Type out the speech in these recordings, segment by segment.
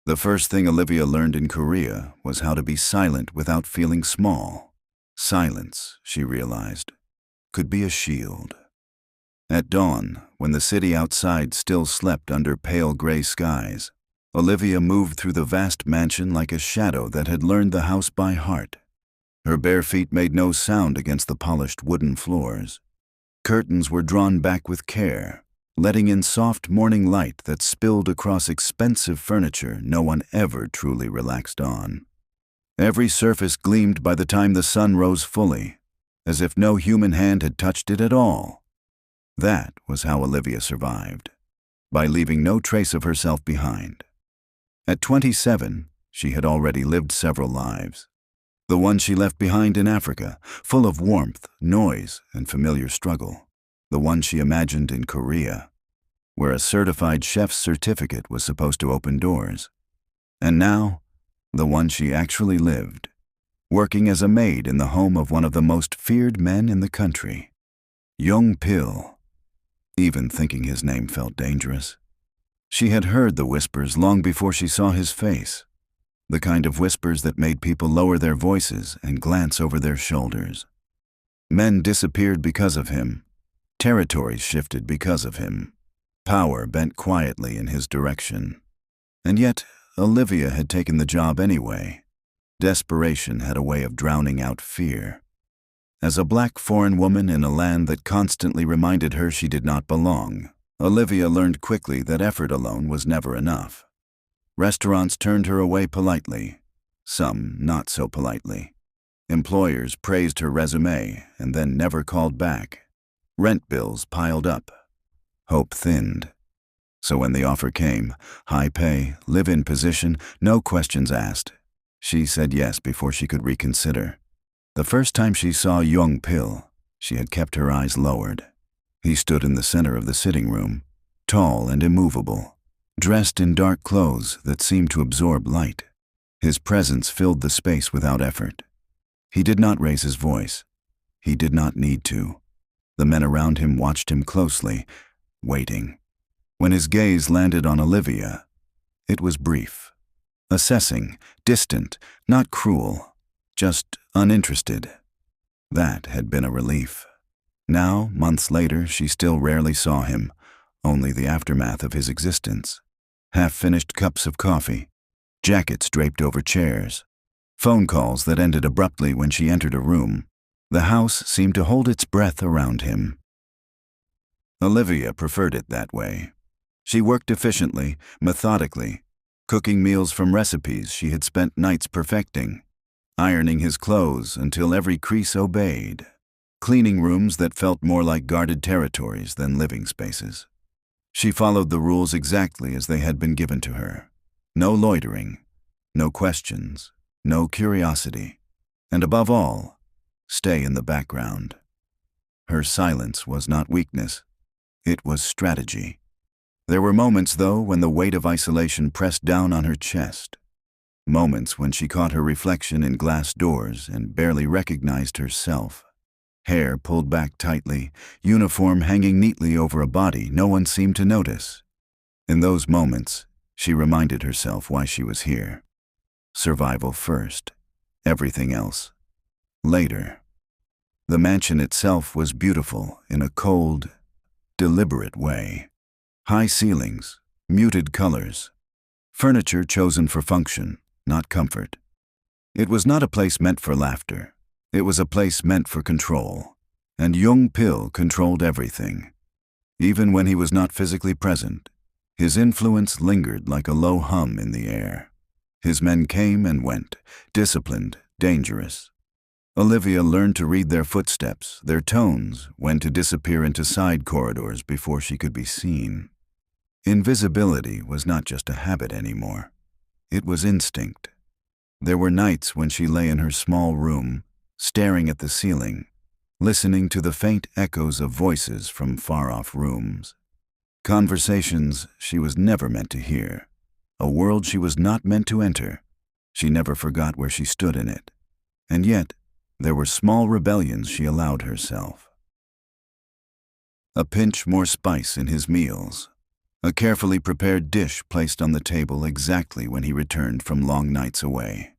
The first thing Olivia learned in Korea was how to be silent without feeling small. Silence, she realized, could be a shield. At dawn, when the city outside still slept under pale gray skies, Olivia moved through the vast mansion like a shadow that had learned the house by heart. Her bare feet made no sound against the polished wooden floors. Curtains were drawn back with care, letting in soft morning light that spilled across expensive furniture no one ever truly relaxed on. Every surface gleamed by the time the sun rose fully, as if no human hand had touched it at all. That was how Olivia survived, by leaving no trace of herself behind. At 27, she had already lived several lives. The one she left behind in Africa, full of warmth, noise, and familiar struggle. The one she imagined in Korea, where a certified chef's certificate was supposed to open doors. And now, the one she actually lived, working as a maid in the home of one of the most feared men in the country. Jung Pil. Even thinking his name felt dangerous. She had heard the whispers long before she saw his face, the kind of whispers that made people lower their voices and glance over their shoulders. Men disappeared because of him. Territories shifted because of him. Power bent quietly in his direction. And yet, Olivia had taken the job anyway. Desperation had a way of drowning out fear. As a black foreign woman in a land that constantly reminded her she did not belong, Olivia learned quickly that effort alone was never enough. Restaurants turned her away politely, some not so politely. Employers praised her resume and then never called back. Rent bills piled up. Hope thinned. So when the offer came, high pay, live-in position, no questions asked, she said yes before she could reconsider. The first time she saw Jung Pil, she had kept her eyes lowered. He stood in the center of the sitting room, tall and immovable, dressed in dark clothes that seemed to absorb light. His presence filled the space without effort. He did not raise his voice. He did not need to. The men around him watched him closely, waiting. When his gaze landed on Olivia, it was brief. Assessing, distant, not cruel, just uninterested. That had been a relief. Now, months later, she still rarely saw him, only the aftermath of his existence. Half-finished cups of coffee, jackets draped over chairs, phone calls that ended abruptly when she entered a room. The house seemed to hold its breath around him. Olivia preferred it that way. She worked efficiently, methodically, cooking meals from recipes she had spent nights perfecting, ironing his clothes until every crease obeyed, cleaning rooms that felt more like guarded territories than living spaces. She followed the rules exactly as they had been given to her. No loitering, no questions, no curiosity, and above all, stay in the background. Her silence was not weakness, it was strategy. There were moments, though, when the weight of isolation pressed down on her chest. Moments when she caught her reflection in glass doors and barely recognized herself. Hair pulled back tightly, uniform hanging neatly over a body no one seemed to notice. In those moments, she reminded herself why she was here. Survival first, everything else later. The mansion itself was beautiful in a cold, deliberate way. High ceilings, muted colors, furniture chosen for function, not comfort. It was not a place meant for laughter. It was a place meant for control, and Jung Pil controlled everything. Even when he was not physically present, his influence lingered like a low hum in the air. His men came and went, disciplined, dangerous. Olivia learned to read their footsteps, their tones, when to disappear into side corridors before she could be seen. Invisibility was not just a habit anymore. It was instinct. There were nights when she lay in her small room, staring at the ceiling, listening to the faint echoes of voices from far-off rooms. Conversations she was never meant to hear, a world she was not meant to enter. She never forgot where she stood in it. And yet, there were small rebellions she allowed herself. A pinch more spice in his meals, A carefully prepared dish placed on the table exactly when he returned from long nights away.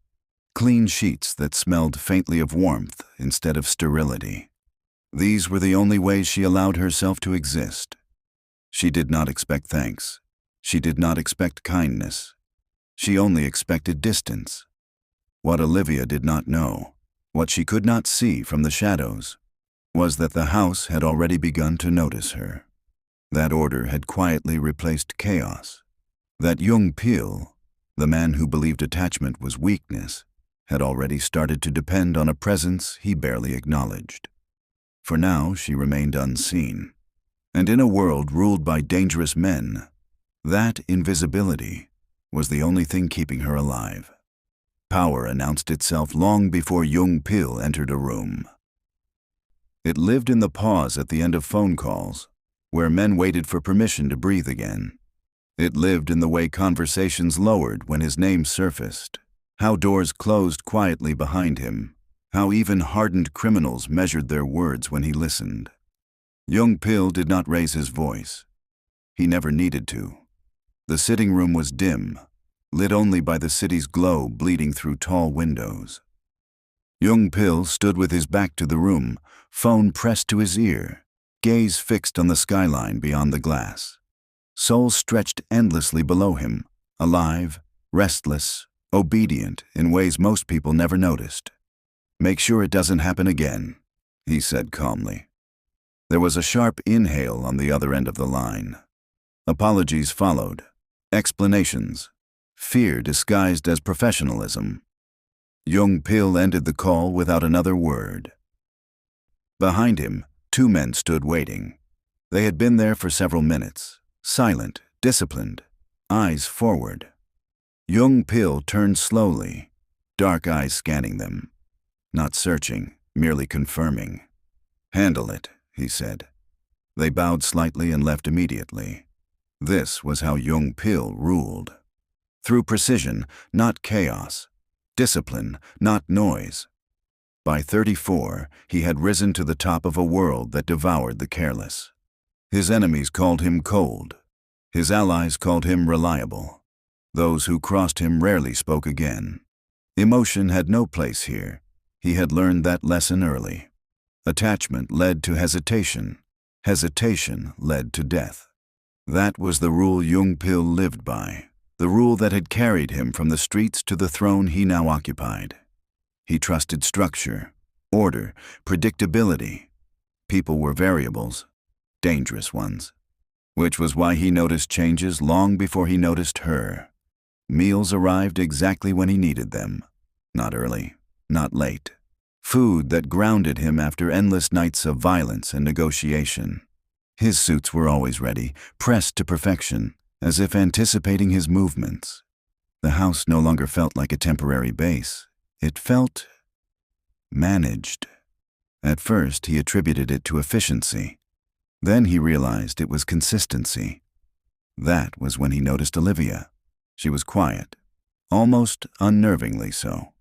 Clean sheets that smelled faintly of warmth instead of sterility. These were the only ways she allowed herself to exist. She did not expect thanks. She did not expect kindness. She only expected distance. What Olivia did not know, what she could not see from the shadows, was that the house had already begun to notice her. That order had quietly replaced chaos. That Jung Pil, the man who believed attachment was weakness, had already started to depend on a presence he barely acknowledged. For now, she remained unseen. And in a world ruled by dangerous men, that invisibility was the only thing keeping her alive. Power announced itself long before Jung Pil entered a room. It lived in the pause at the end of phone calls, where men waited for permission to breathe again. It lived in the way conversations lowered when his name surfaced, how doors closed quietly behind him, how even hardened criminals measured their words when he listened. Jung Pil did not raise his voice. He never needed to. The sitting room was dim, lit only by the city's glow bleeding through tall windows. Jung Pil stood with his back to the room, phone pressed to his ear, gaze fixed on the skyline beyond the glass. Soul stretched endlessly below him, alive, restless, obedient in ways most people never noticed. "Make sure it doesn't happen again," he said calmly. There was a sharp inhale on the other end of the line. Apologies followed, explanations, fear disguised as professionalism. Jung Pil ended the call without another word. Behind him, two men stood waiting. They had been there for several minutes, silent, disciplined, eyes forward. Jung Pil turned slowly, dark eyes scanning them. Not searching, merely confirming. "Handle it," he said. They bowed slightly and left immediately. This was how Jung Pil ruled. Through precision, not chaos. Discipline, not noise. By 34, he had risen to the top of a world that devoured the careless. His enemies called him cold. His allies called him reliable. Those who crossed him rarely spoke again. Emotion had no place here. He had learned that lesson early. Attachment led to hesitation. Hesitation led to death. That was the rule Jung Pil lived by, the rule that had carried him from the streets to the throne he now occupied. He trusted structure, order, predictability. People were variables, dangerous ones, which was why he noticed changes long before he noticed her. Meals arrived exactly when he needed them, not early, not late. Food that grounded him after endless nights of violence and negotiation. His suits were always ready, pressed to perfection, as if anticipating his movements. The house no longer felt like a temporary base. It felt managed. At first, he attributed it to efficiency. Then he realized it was consistency. That was when he noticed Olivia. She was quiet, almost unnervingly so.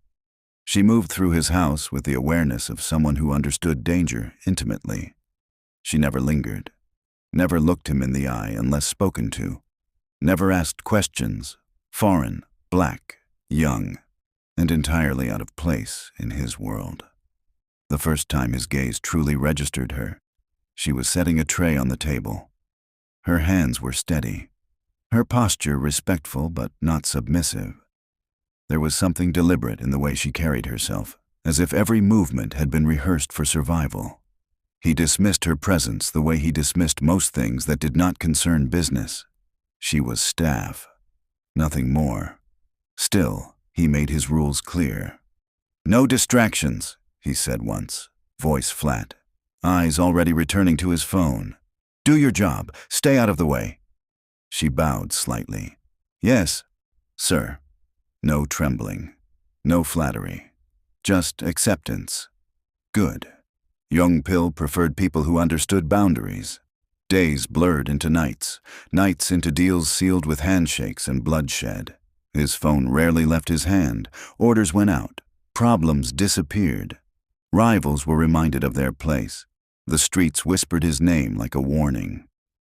She moved through his house with the awareness of someone who understood danger intimately. She never lingered, never looked him in the eye unless spoken to, never asked questions, foreign, black, young, and entirely out of place in his world. The first time his gaze truly registered her, she was setting a tray on the table. Her hands were steady, her posture respectful but not submissive. There was something deliberate in the way she carried herself, as if every movement had been rehearsed for survival. He dismissed her presence the way he dismissed most things that did not concern business. She was staff, nothing more. Still, he made his rules clear. "No distractions," he said once, voice flat, eyes already returning to his phone. "Do your job, stay out of the way." She bowed slightly. "Yes, sir." No trembling, no flattery, just acceptance. Good. Jung Pil preferred people who understood boundaries. Days blurred into nights, nights into deals sealed with handshakes and bloodshed. His phone rarely left his hand, orders went out, problems disappeared. Rivals were reminded of their place. The streets whispered his name like a warning.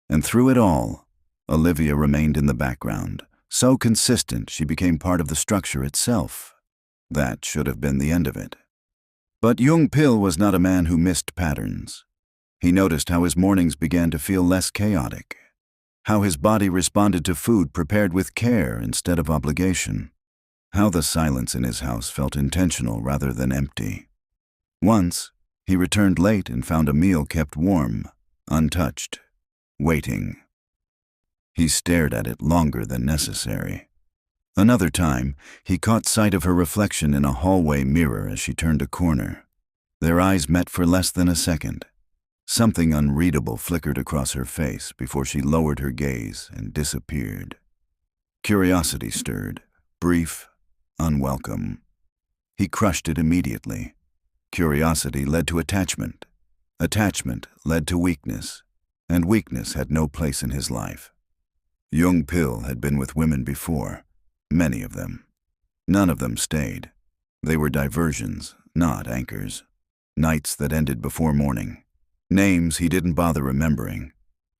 And through it all, Olivia remained in the background, so consistent she became part of the structure itself. That should have been the end of it. But Jung Pil was not a man who missed patterns. He noticed how his mornings began to feel less chaotic, how his body responded to food prepared with care instead of obligation, how the silence in his house felt intentional rather than empty. Once, he returned late and found a meal kept warm, untouched, waiting. He stared at it longer than necessary. Another time, he caught sight of her reflection in a hallway mirror as she turned a corner. Their eyes met for less than a second. Something unreadable flickered across her face before she lowered her gaze and disappeared. Curiosity stirred, brief, unwelcome. He crushed it immediately. Curiosity led to attachment. Attachment led to weakness, and weakness had no place in his life. Jung Pil had been with women before, many of them. None of them stayed. They were diversions, not anchors. Nights that ended before morning. Names he didn't bother remembering.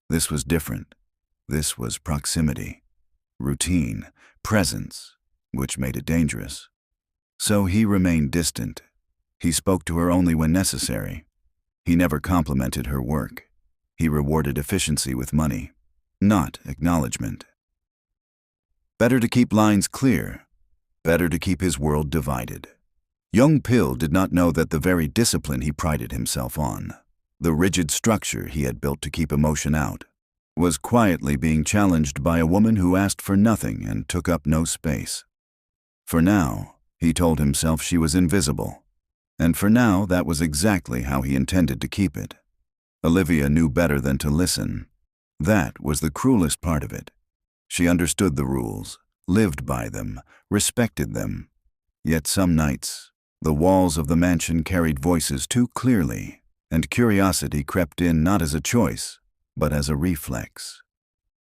This was different. This was proximity, routine, presence, which made it dangerous. So he remained distant. He spoke to her only when necessary. He never complimented her work. He rewarded efficiency with money, not acknowledgement. Better to keep lines clear. Better to keep his world divided. Jung Pil did not know that the very discipline he prided himself on, the rigid structure he had built to keep emotion out, was quietly being challenged by a woman who asked for nothing and took up no space. For now, he told himself she was invisible, and for now that was exactly how he intended to keep it. Olivia knew better than to listen. That was the cruelest part of it. She understood the rules, lived by them, respected them. Yet some nights, the walls of the mansion carried voices too clearly, and curiosity crept in not as a choice, but as a reflex.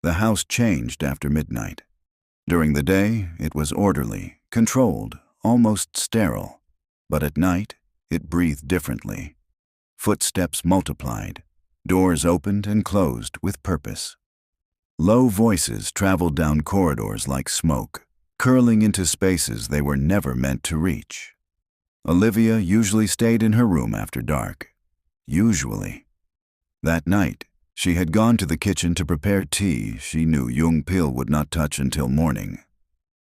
The house changed after midnight. During the day, it was orderly, controlled, almost sterile. But at night, it breathed differently. Footsteps multiplied. Doors opened and closed with purpose. Low voices traveled down corridors like smoke, curling into spaces they were never meant to reach. Olivia usually stayed in her room after dark. Usually. That night, she had gone to the kitchen to prepare tea she knew Jung Pil would not touch until morning.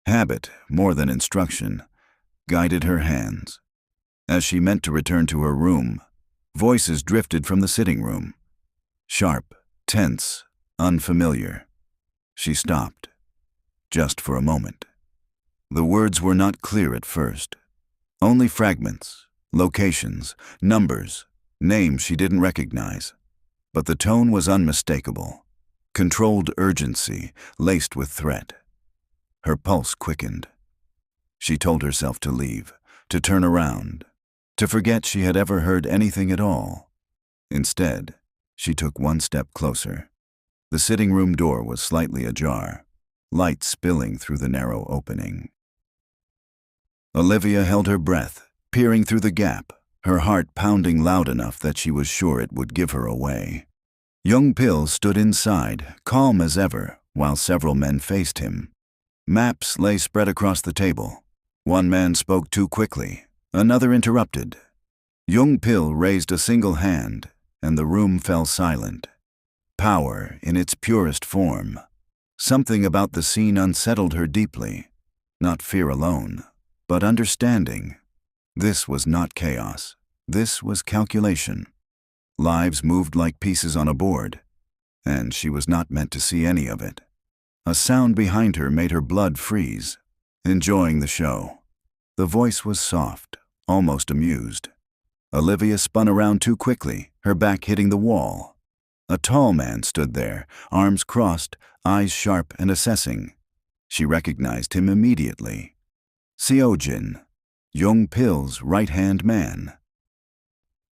Habit, more than instruction, guided her hands. As she meant to return to her room, voices drifted from the sitting room. Sharp, tense, unfamiliar. She stopped, just for a moment. The words were not clear at first. Only fragments, locations, numbers, names she didn't recognize. But the tone was unmistakable. Controlled urgency, laced with threat. Her pulse quickened. She told herself to leave, to turn around, to forget she had ever heard anything at all. Instead, she took one step closer. The sitting room door was slightly ajar, light spilling through the narrow opening. Olivia held her breath, peering through the gap, her heart pounding loud enough that she was sure it would give her away. Jung Pil stood inside, calm as ever, while several men faced him. Maps lay spread across the table. One man spoke too quickly. Another interrupted. Jung Pil raised a single hand, and the room fell silent. Power in its purest form. Something about the scene unsettled her deeply. Not fear alone, but understanding. This was not chaos. This was calculation. Lives moved like pieces on a board, and she was not meant to see any of it. A sound behind her made her blood freeze. Enjoying the show. The voice was soft, almost amused. Olivia spun around too quickly, her back hitting the wall. A tall man stood there, arms crossed, eyes sharp and assessing. She recognized him immediately. Seojin, Jung Pil's right-hand man.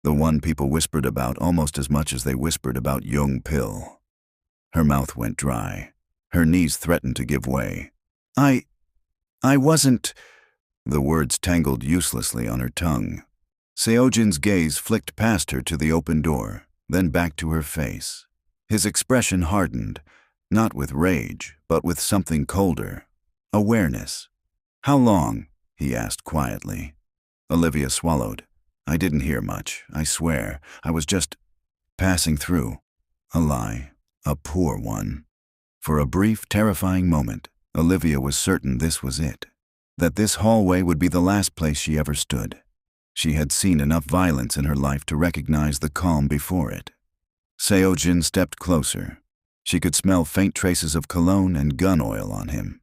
The one people whispered about almost as much as they whispered about Jung Pil. Her mouth went dry. Her knees threatened to give way. I wasn't... The words tangled uselessly on her tongue. Seojin's gaze flicked past her to the open door, then back to her face. His expression hardened, Not with rage, but with something colder. Awareness. "How long?" he asked quietly. Olivia swallowed. "I didn't hear much, I swear. I was just passing through." A lie. A poor one. For a brief, terrifying moment, Olivia was certain this was it. That this hallway would be the last place she ever stood. She had seen enough violence in her life to recognize the calm before it. Seo-jin stepped closer. She could smell faint traces of cologne and gun oil on him.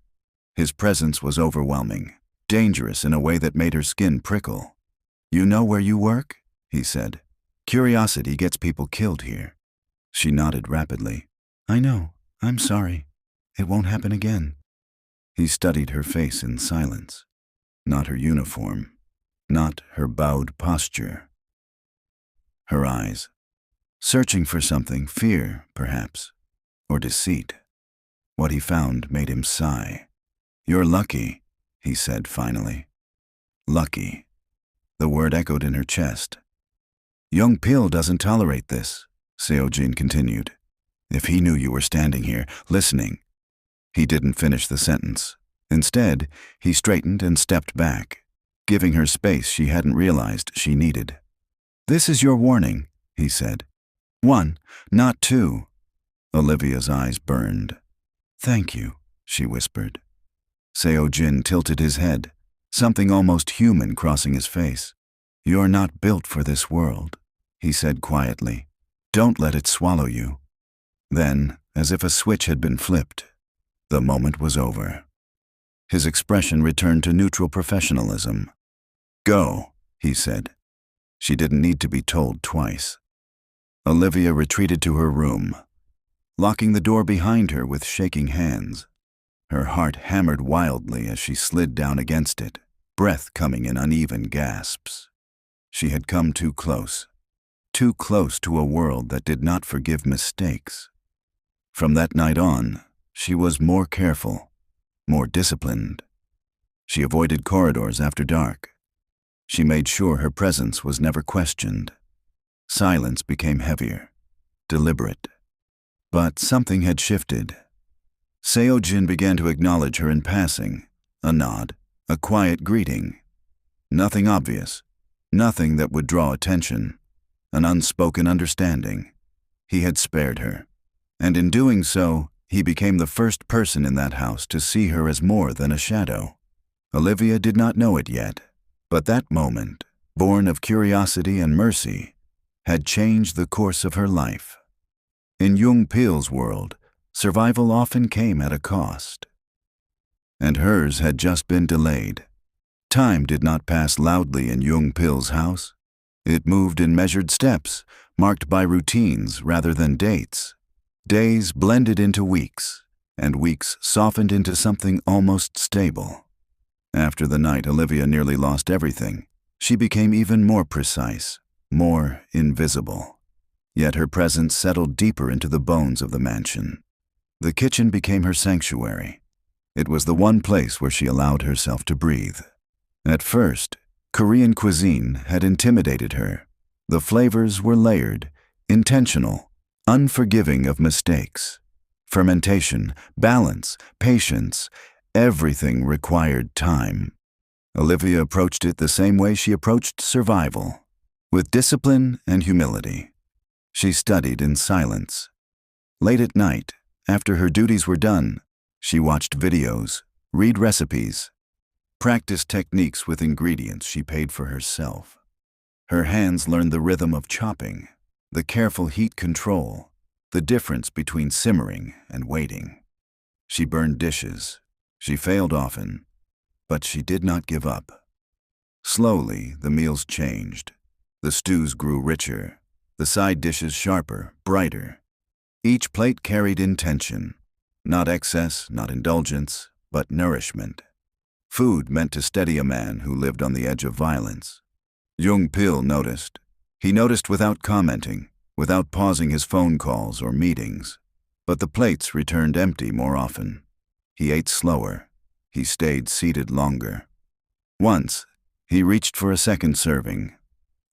His presence was overwhelming, dangerous in a way that made her skin prickle. "You know where you work?" he said. "Curiosity gets people killed here." She nodded rapidly. "I know. I'm sorry. It won't happen again." He studied her face in silence. Not her uniform. Not her bowed posture. Her eyes. Searching for something, fear, perhaps, or deceit. What he found made him sigh. "You're lucky," he said finally. Lucky. The word echoed in her chest. "Jung Pil doesn't tolerate this," Seo-jin continued. "If he knew you were standing here, listening." He didn't finish the sentence. Instead, he straightened and stepped back, giving her space she hadn't realized she needed. "This is your warning," he said. "One, not two." Olivia's eyes burned. "Thank you," she whispered. Seo-jin tilted his head, something almost human crossing his face. "You're not built for this world," he said quietly. "Don't let it swallow you." Then, as if a switch had been flipped, the moment was over. His expression returned to neutral professionalism. "Go," he said. She didn't need to be told twice. Olivia retreated to her room, locking the door behind her with shaking hands. Her heart hammered wildly as she slid down against it, breath coming in uneven gasps. She had come too close to a world that did not forgive mistakes. From that night on, she was more careful, more disciplined. She avoided corridors after dark. She made sure her presence was never questioned. Silence became heavier, deliberate. But something had shifted. Seo-jin began to acknowledge her in passing, a nod, a quiet greeting. Nothing obvious, nothing that would draw attention, an unspoken understanding. He had spared her, and in doing so, he became the first person in that house to see her as more than a shadow. Olivia did not know it yet, but that moment, born of curiosity and mercy, had changed the course of her life. In Jung Pil's world, survival often came at a cost. And hers had just been delayed. Time did not pass loudly in Jung Pil's house. It moved in measured steps, marked by routines rather than dates. Days blended into weeks, and weeks softened into something almost stable. After the night Olivia nearly lost everything, she became even more precise, more invisible. Yet her presence settled deeper into the bones of the mansion. The kitchen became her sanctuary. It was the one place where she allowed herself to breathe. At first, Korean cuisine had intimidated her. The flavors were layered, intentional, unforgiving of mistakes. Fermentation, balance, patience, everything required time. Olivia approached it the same way she approached survival, with discipline and humility. She studied in silence. Late at night, after her duties were done, she watched videos, read recipes, practiced techniques with ingredients she paid for herself. Her hands learned the rhythm of chopping, the careful heat control, the difference between simmering and waiting. She burned dishes. She failed often, but she did not give up. Slowly, the meals changed. The stews grew richer, the side dishes sharper, brighter. Each plate carried intention, not excess, not indulgence, but nourishment. Food meant to steady a man who lived on the edge of violence. Jung Pil noticed. He noticed without commenting, without pausing his phone calls or meetings. But the plates returned empty more often. He ate slower. He stayed seated longer. Once, he reached for a second serving.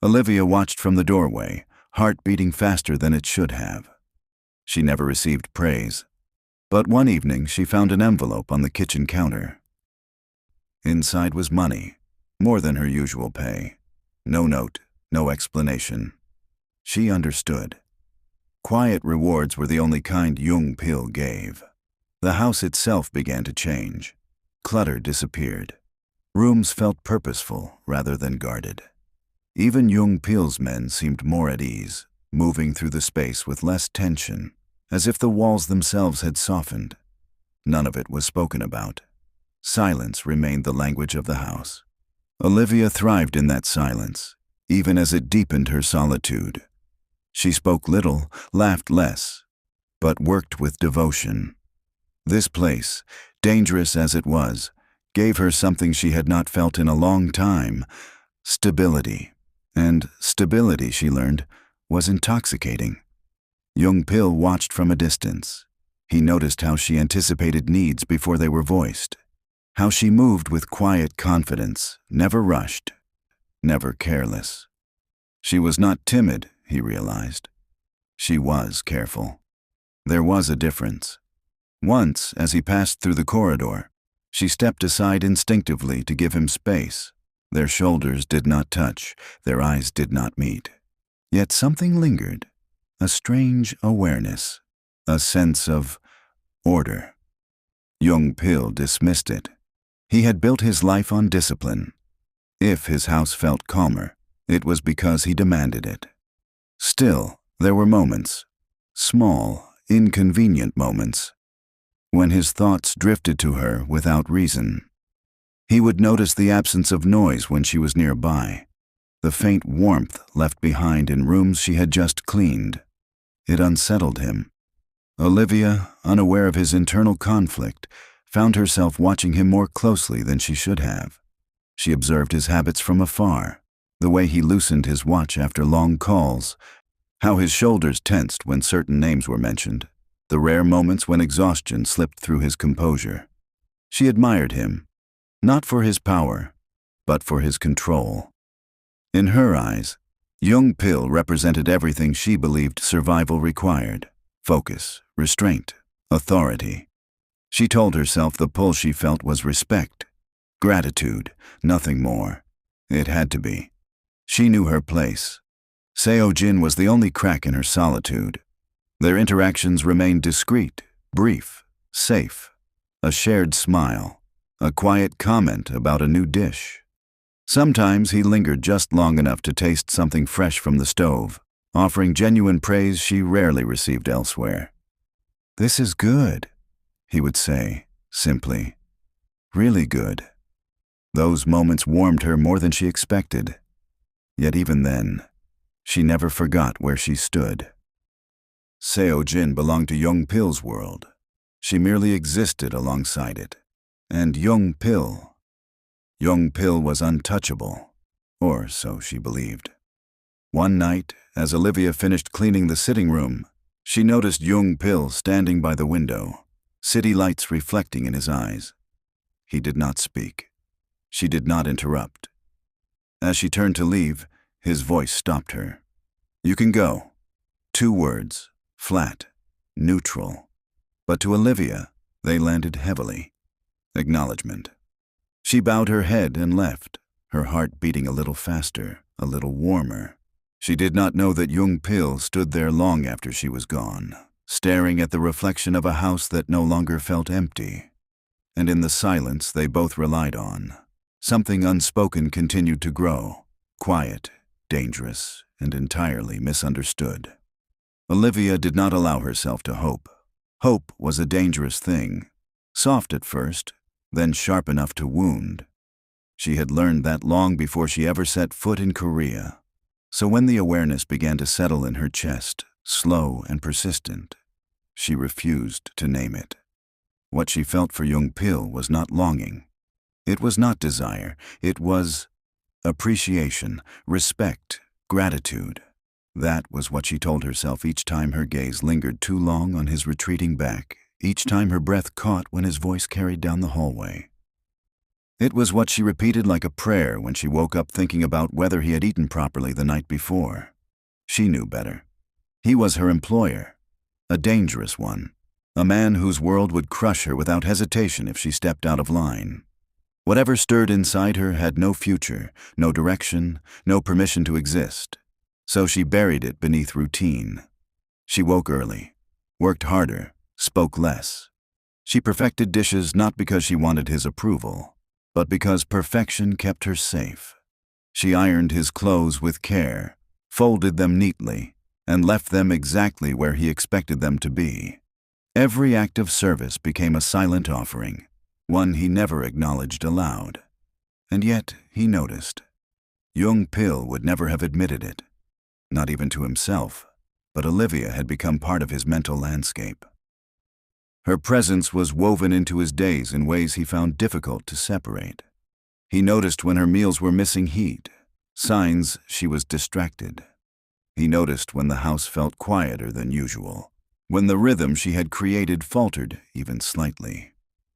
Olivia watched from the doorway, heart beating faster than it should have. She never received praise. But one evening she found an envelope on the kitchen counter. Inside was money, more than her usual pay. No note, no explanation. She understood. Quiet rewards were the only kind Jung Pil gave. The house itself began to change. Clutter disappeared. Rooms felt purposeful rather than guarded. Even Jung Pil's men seemed more at ease, moving through the space with less tension, as if the walls themselves had softened. None of it was spoken about. Silence remained the language of the house. Olivia thrived in that silence, even as it deepened her solitude. She spoke little, laughed less, but worked with devotion. This place, dangerous as it was, gave her something she had not felt in a long time: stability. And stability, she learned, was intoxicating. Jung Pil watched from a distance. He noticed how she anticipated needs before they were voiced, how she moved with quiet confidence, never rushed, never careless. She was not timid, he realized. She was careful. There was a difference. Once, as he passed through the corridor, she stepped aside instinctively to give him space. Their shoulders did not touch, their eyes did not meet. Yet something lingered, a strange awareness, a sense of order. Jung Pil dismissed it. He had built his life on discipline. If his house felt calmer, it was because he demanded it. Still, there were moments, small, inconvenient moments, when his thoughts drifted to her without reason. He would notice the absence of noise when she was nearby, the faint warmth left behind in rooms she had just cleaned. It unsettled him. Olivia, unaware of his internal conflict, found herself watching him more closely than she should have. She observed his habits from afar, the way he loosened his watch after long calls, how his shoulders tensed when certain names were mentioned, the rare moments when exhaustion slipped through his composure. She admired him, not for his power, but for his control. In her eyes, Jung Pil represented everything she believed survival required: focus, restraint, authority. She told herself the pull she felt was respect, gratitude, nothing more. It had to be. She knew her place. Seo-jin was the only crack in her solitude. Their interactions remained discreet, brief, safe. A shared smile, a quiet comment about a new dish. Sometimes he lingered just long enough to taste something fresh from the stove, offering genuine praise she rarely received elsewhere. "This is good," he would say, simply. "Really good." Those moments warmed her more than she expected. Yet even then, she never forgot where she stood. Seo-jin belonged to Jung Pil's world. She merely existed alongside it. And Jung Pil was untouchable, or so she believed. One night, as Olivia finished cleaning the sitting room, she noticed Jung Pil standing by the window, city lights reflecting in his eyes. He did not speak. She did not interrupt. As she turned to leave, his voice stopped her. "You can go." 2 words, flat, neutral. But to Olivia, they landed heavily. Acknowledgement. She bowed her head and left, her heart beating a little faster, a little warmer. She did not know that Jung Pil stood there long after she was gone, staring at the reflection of a house that no longer felt empty. And in the silence they both relied on, something unspoken continued to grow, quiet, dangerous, and entirely misunderstood. Olivia did not allow herself to hope. Hope was a dangerous thing, soft at first, then sharp enough to wound. She had learned that long before she ever set foot in Korea. So when the awareness began to settle in her chest, slow and persistent, she refused to name it. What she felt for Jung Pil was not longing. It was not desire. It was appreciation, respect, gratitude. That was what she told herself each time her gaze lingered too long on his retreating back, each time her breath caught when his voice carried down the hallway. It was what she repeated like a prayer when she woke up thinking about whether he had eaten properly the night before. She knew better. He was her employer, a dangerous one, A man whose world would crush her without hesitation if she stepped out of line. Whatever stirred inside her had no future, no direction, no permission to exist. So she buried it beneath routine. She woke early, worked harder, spoke less. She perfected dishes not because she wanted his approval, but because perfection kept her safe. She ironed his clothes with care, folded them neatly, and left them exactly where he expected them to be. Every act of service became a silent offering, one he never acknowledged aloud. And yet he noticed. Jung Pil would never have admitted it, not even to himself, but Olivia had become part of his mental landscape. Her presence was woven into his days in ways he found difficult to separate. He noticed when her meals were missing heat, signs she was distracted. He noticed when the house felt quieter than usual, when the rhythm she had created faltered even slightly.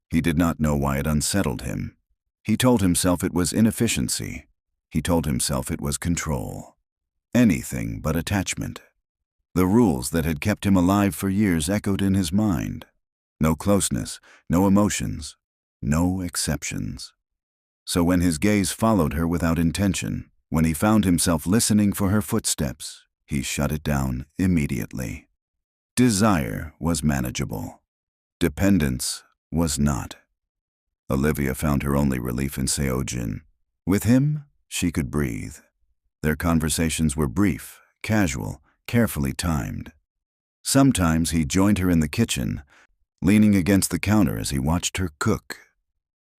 He did not know why it unsettled him. He told himself it was inefficiency. He told himself it was control. Anything but attachment. The rules that had kept him alive for years echoed in his mind. No closeness, no emotions, no exceptions. So when his gaze followed her without intention, when he found himself listening for her footsteps, he shut it down immediately. Desire was manageable. Dependence was not. Olivia found her only relief in Seojin. With him, she could breathe. Their conversations were brief, casual, carefully timed. Sometimes he joined her in the kitchen, leaning against the counter as he watched her cook.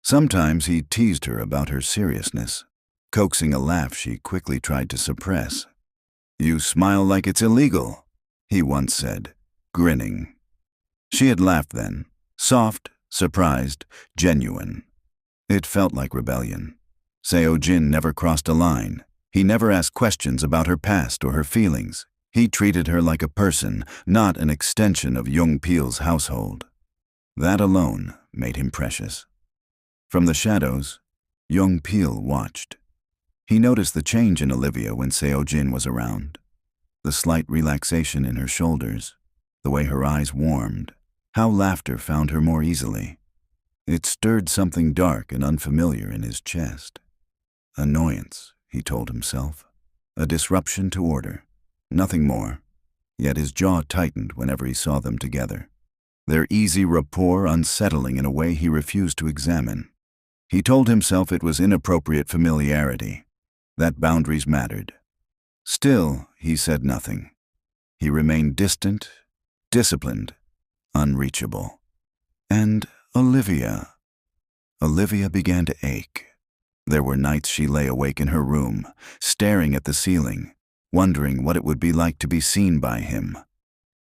Sometimes he teased her about her seriousness, coaxing a laugh she quickly tried to suppress. "You smile like it's illegal," he once said, grinning. She had laughed then, soft, surprised, genuine. It felt like rebellion. Seo-jin never crossed a line. He never asked questions about her past or her feelings. He treated her like a person, not an extension of Jung Pil's household. That alone made him precious. From the shadows, Jung Pil watched. He noticed the change in Olivia when Seo-jin was around. The slight relaxation in her shoulders, the way her eyes warmed, how laughter found her more easily. It stirred something dark and unfamiliar in his chest. Annoyance, he told himself. A disruption to order. Nothing more. Yet his jaw tightened whenever he saw them together. Their easy rapport unsettling in a way he refused to examine. He told himself it was inappropriate familiarity, that boundaries mattered. Still, he said nothing. He remained distant, disciplined, unreachable. And Olivia. Olivia began to ache. There were nights she lay awake in her room, staring at the ceiling, wondering what it would be like to be seen by him.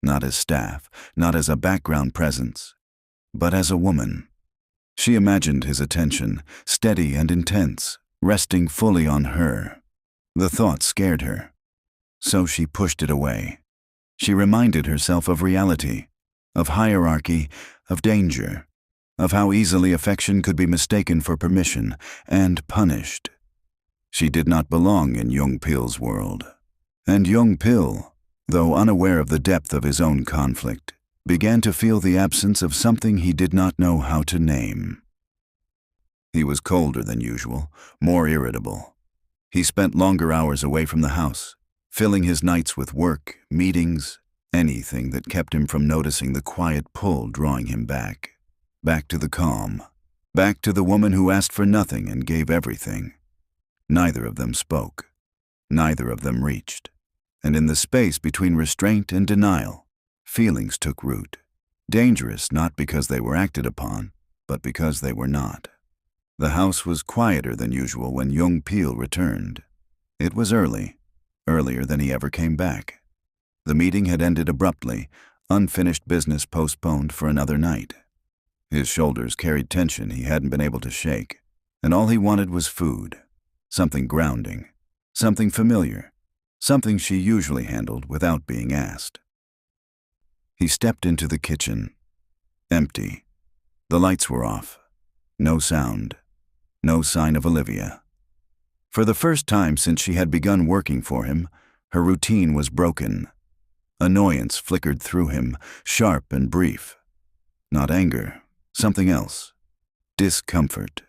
Not as staff, not as a background presence, but as a woman. She imagined his attention, steady and intense, resting fully on her. The thought scared her. So she pushed it away. She reminded herself of reality, of hierarchy, of danger, of how easily affection could be mistaken for permission and punished. She did not belong in Jung Pil's world. And Jung Pil, though unaware of the depth of his own conflict, began to feel the absence of something he did not know how to name. He was colder than usual, more irritable. He spent longer hours away from the house, filling his nights with work, meetings, anything that kept him from noticing the quiet pull drawing him back. Back to the calm. Back to the woman who asked for nothing and gave everything. Neither of them spoke. Neither of them reached. And in the space between restraint and denial, feelings took root. Dangerous not because they were acted upon, but because they were not. The house was quieter than usual when Jung Pil returned. It was early, earlier than he ever came back. The meeting had ended abruptly, unfinished business postponed for another night. His shoulders carried tension he hadn't been able to shake, and all he wanted was food. Something grounding, something familiar, something she usually handled without being asked. He stepped into the kitchen. Empty. The lights were off. No sound. No sign of Olivia. For the first time since she had begun working for him, her routine was broken. Annoyance flickered through him, sharp and brief. Not anger, something else. Discomfort.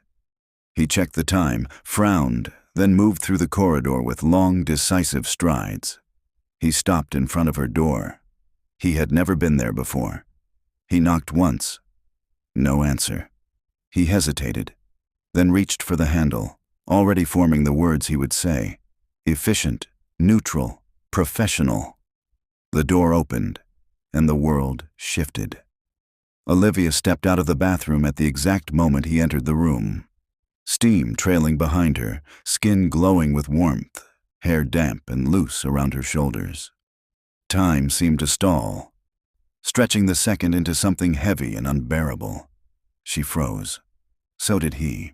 He checked the time, frowned, then moved through the corridor with long, decisive strides. He stopped in front of her door. He had never been there before. He knocked once. No answer. He hesitated, then reached for the handle, already forming the words he would say. Efficient, neutral, professional. The door opened, and the world shifted. Olivia stepped out of the bathroom at the exact moment he entered the room. Steam trailing behind her, skin glowing with warmth, hair damp and loose around her shoulders. Time seemed to stall, stretching the second into something heavy and unbearable. She froze. So did he.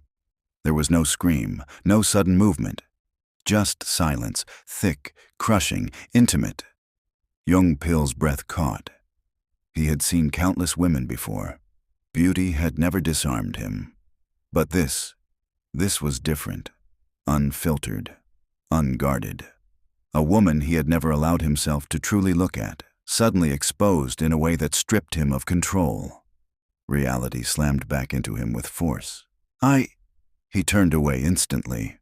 There was no scream, no sudden movement. Just silence, thick, crushing, intimate. Jung Pil's breath caught. He had seen countless women before. Beauty had never disarmed him. But this was different. Unfiltered. Unguarded. A woman he had never allowed himself to truly look at, suddenly exposed in a way that stripped him of control. Reality slammed back into him with force. He turned away instantly,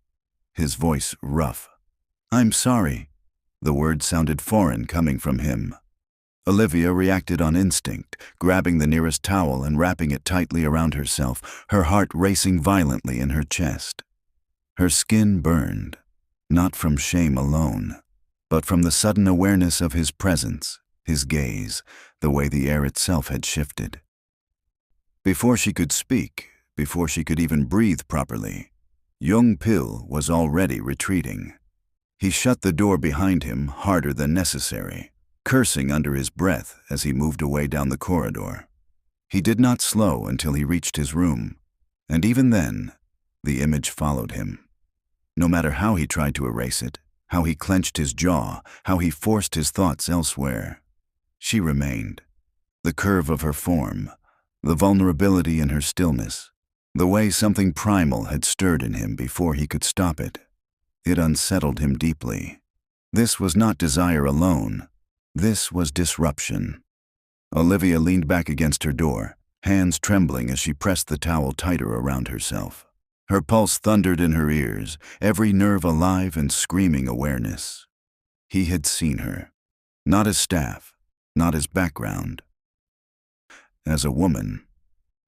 his voice rough. "I'm sorry." The words sounded foreign coming from him. Olivia reacted on instinct, grabbing the nearest towel and wrapping it tightly around herself, her heart racing violently in her chest. Her skin burned, not from shame alone, but from the sudden awareness of his presence, his gaze, the way the air itself had shifted. Before she could speak, before she could even breathe properly, Jung Pil was already retreating. He shut the door behind him harder than necessary, cursing under his breath as he moved away down the corridor. He did not slow until he reached his room, and even then, the image followed him. No matter how he tried to erase it, how he clenched his jaw, how he forced his thoughts elsewhere, she remained. The curve of her form, the vulnerability in her stillness, the way something primal had stirred in him before he could stop it. It unsettled him deeply. This was not desire alone. This was disruption. Olivia leaned back against her door, hands trembling as she pressed the towel tighter around herself. Her pulse thundered in her ears, every nerve alive and screaming awareness. He had seen her. Not as staff, not as background. As a woman.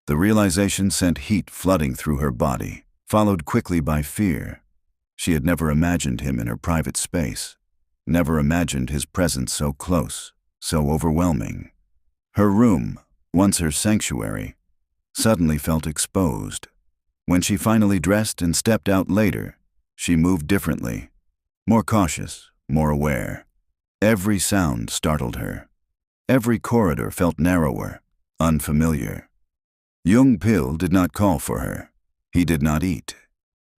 The realization sent heat flooding through her body, followed quickly by fear. She had never imagined him in her private space, never imagined his presence so close, so overwhelming. Her room, once her sanctuary, suddenly felt exposed. When she finally dressed and stepped out later, she moved differently, more cautious, more aware. Every sound startled her. Every corridor felt narrower, unfamiliar. Jung Pil did not call for her. He did not eat.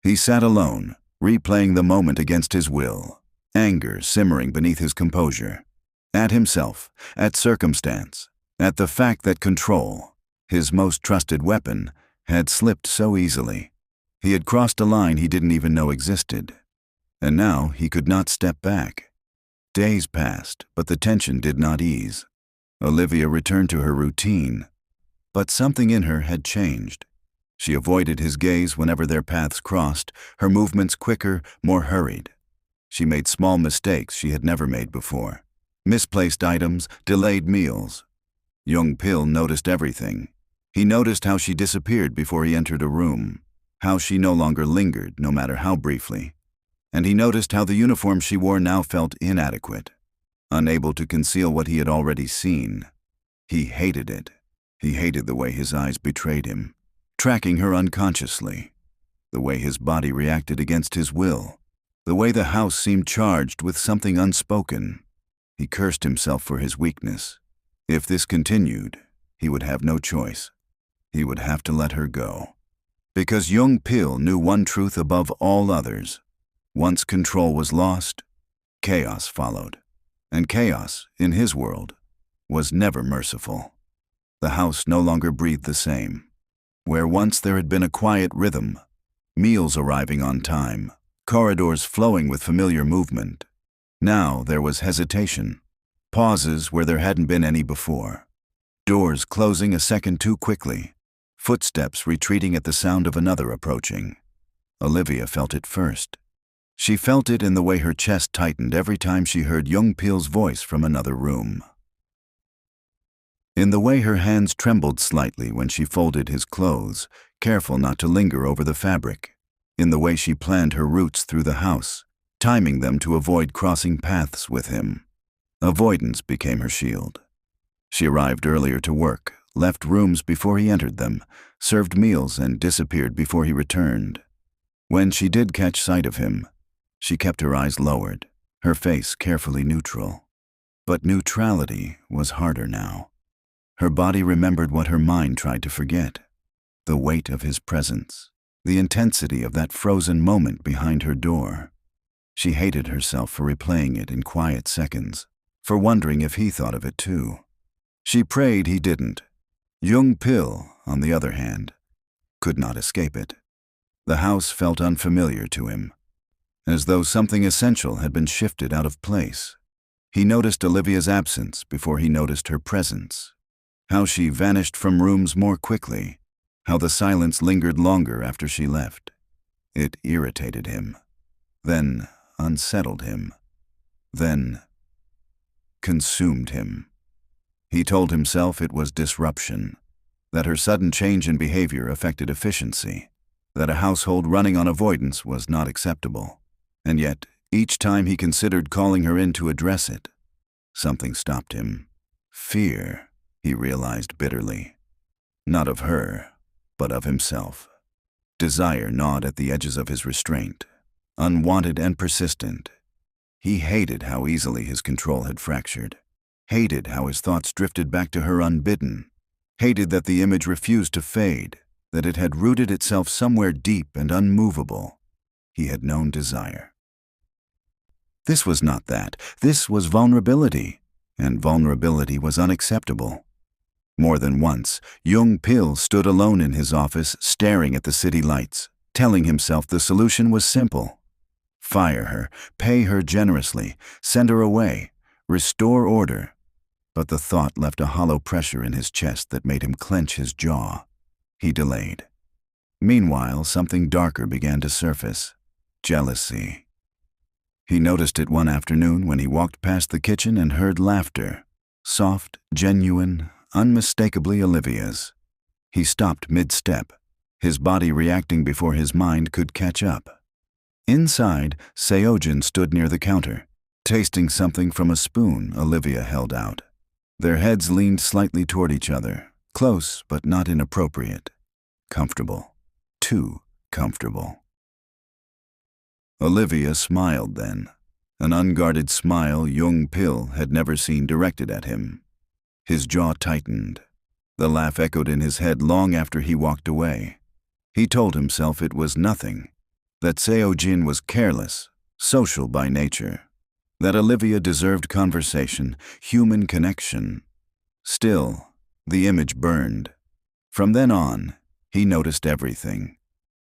He sat alone, replaying the moment against his will, anger simmering beneath his composure. At himself, at circumstance, at the fact that control, his most trusted weapon, had slipped so easily. He had crossed a line he didn't even know existed. And now he could not step back. Days passed, but the tension did not ease. Olivia returned to her routine. But something in her had changed. She avoided his gaze whenever their paths crossed, her movements quicker, more hurried. She made small mistakes she had never made before. Misplaced items, delayed meals. Jung Pil noticed everything. He noticed how she disappeared before he entered a room, how she no longer lingered, no matter how briefly. And he noticed how the uniform she wore now felt inadequate, unable to conceal what he had already seen. He hated it. He hated the way his eyes betrayed him, tracking her unconsciously, the way his body reacted against his will, the way the house seemed charged with something unspoken. He cursed himself for his weakness. If this continued, he would have no choice. He would have to let her go. Because Jung Pil knew one truth above all others. Once control was lost, chaos followed. And chaos, in his world, was never merciful. The house no longer breathed the same. Where once there had been a quiet rhythm, meals arriving on time, corridors flowing with familiar movement, now there was hesitation, pauses where there hadn't been any before. Doors closing a second too quickly. Footsteps retreating at the sound of another approaching. Olivia felt it first. She felt it in the way her chest tightened every time she heard Jung Pil's voice from another room. In the way her hands trembled slightly when she folded his clothes, careful not to linger over the fabric. In the way she planned her routes through the house, timing them to avoid crossing paths with him. Avoidance became her shield. She arrived earlier to work, left rooms before he entered them, served meals and disappeared before he returned. When she did catch sight of him, she kept her eyes lowered, her face carefully neutral. But neutrality was harder now. Her body remembered what her mind tried to forget. The weight of his presence, the intensity of that frozen moment behind her door. She hated herself for replaying it in quiet seconds, for wondering if he thought of it too. She prayed he didn't. Jung Pil, on the other hand, could not escape it. The house felt unfamiliar to him, as though something essential had been shifted out of place. He noticed Olivia's absence before he noticed her presence. How she vanished from rooms more quickly, how the silence lingered longer after she left. It irritated him, then unsettled him, then consumed him. He told himself it was disruption, that her sudden change in behavior affected efficiency, that a household running on avoidance was not acceptable. And yet, each time he considered calling her in to address it, something stopped him. Fear, he realized bitterly. Not of her, but of himself. Desire gnawed at the edges of his restraint, unwanted and persistent. He hated how easily his control had fractured, hated how his thoughts drifted back to her unbidden, hated that the image refused to fade, that it had rooted itself somewhere deep and unmovable. He had known desire. This was not that. This was vulnerability, and vulnerability was unacceptable. More than once, Jung Pil stood alone in his office, staring at the city lights, telling himself the solution was simple. Fire her, pay her generously, send her away, restore order. But the thought left a hollow pressure in his chest that made him clench his jaw. He delayed. Meanwhile, something darker began to surface. Jealousy. He noticed it one afternoon when he walked past the kitchen and heard laughter. Soft, genuine, unmistakably Olivia's. He stopped mid-step, his body reacting before his mind could catch up. Inside, Seojin stood near the counter, tasting something from a spoon Olivia held out. Their heads leaned slightly toward each other, close but not inappropriate. Comfortable. Too comfortable. Olivia smiled then, an unguarded smile Jung Pil had never seen directed at him. His jaw tightened. The laugh echoed in his head long after he walked away. He told himself it was nothing, that Seojin was careless, social by nature, that Olivia deserved conversation, human connection. Still, the image burned. From then on, he noticed everything.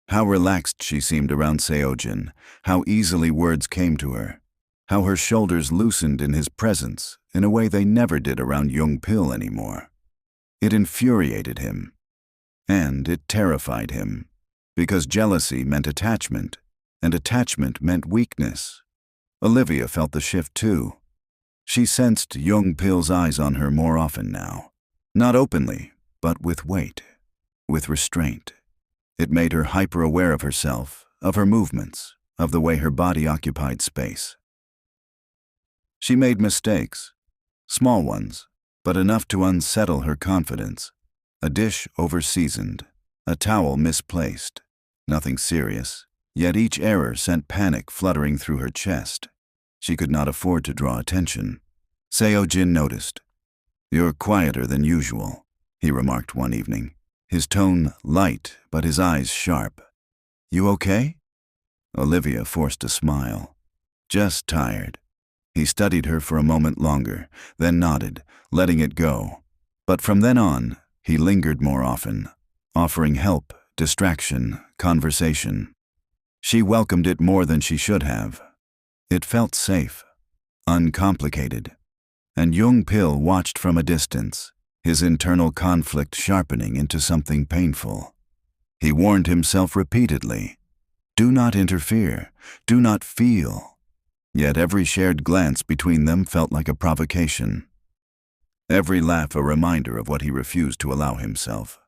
How relaxed she seemed around Seojin, how easily words came to her, how her shoulders loosened in his presence in a way they never did around Jung Pil anymore. It infuriated him, and it terrified him, because jealousy meant attachment, and attachment meant weakness. Olivia felt the shift too. She sensed Jung Pil's eyes on her more often now, not openly, but with weight, with restraint. It made her hyper-aware of herself, of her movements, of the way her body occupied space. She made mistakes, small ones, but enough to unsettle her confidence. A dish over-seasoned, a towel misplaced. Nothing serious, yet each error sent panic fluttering through her chest. She could not afford to draw attention. Seojin noticed. "You're quieter than usual," he remarked one evening, his tone light but his eyes sharp. "You okay?" Olivia forced a smile. "Just tired." He studied her for a moment longer, then nodded, letting it go. But from then on, he lingered more often, offering help, distraction, conversation. She welcomed it more than she should have. It felt safe, uncomplicated. And Jung Pil watched from a distance, his internal conflict sharpening into something painful. He warned himself repeatedly, "Do not interfere, do not feel." Yet every shared glance between them felt like a provocation. Every laugh a reminder of what he refused to allow himself.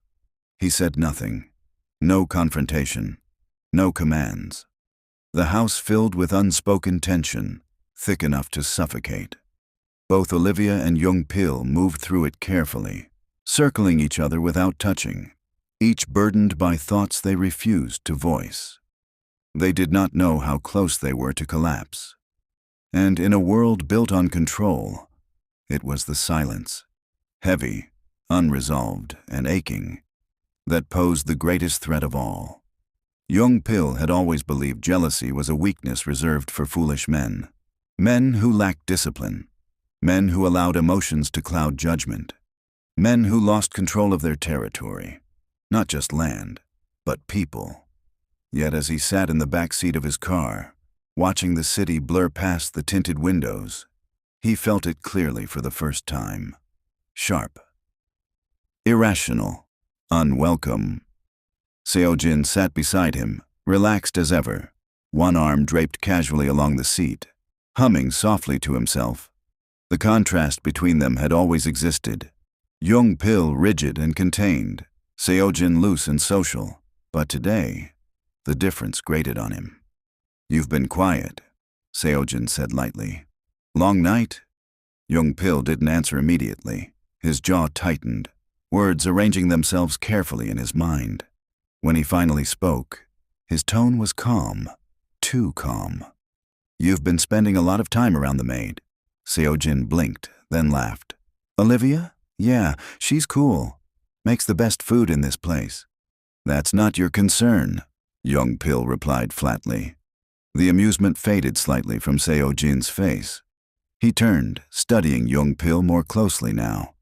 He said nothing. No confrontation. No commands. The house filled with unspoken tension, thick enough to suffocate. Both Olivia and Jung Pil moved through it carefully, circling each other without touching, each burdened by thoughts they refused to voice. They did not know how close they were to collapse. And in a world built on control, it was the silence, heavy, unresolved, and aching, that posed the greatest threat of all. Jung Pil had always believed jealousy was a weakness reserved for foolish men, men who lacked discipline, men who allowed emotions to cloud judgment, men who lost control of their territory, not just land, but people. Yet as he sat in the back seat of his car, watching the city blur past the tinted windows, he felt it clearly for the first time. Sharp. Irrational. Unwelcome. Seo-jin sat beside him, relaxed as ever, one arm draped casually along the seat, humming softly to himself. The contrast between them had always existed. Jung Pil rigid and contained, Seo-jin loose and social. But today, the difference grated on him. "You've been quiet," Seo-jin said lightly. "Long night?" Jung Pil didn't answer immediately. His jaw tightened, words arranging themselves carefully in his mind. When he finally spoke, his tone was calm, too calm. "You've been spending a lot of time around the maid." Seo-jin blinked, then laughed. "Olivia? Yeah, she's cool. Makes the best food in this place." "That's not your concern," Jung Pil replied flatly. The amusement faded slightly from Seo-jin's face. He turned, studying Jung Pil more closely now.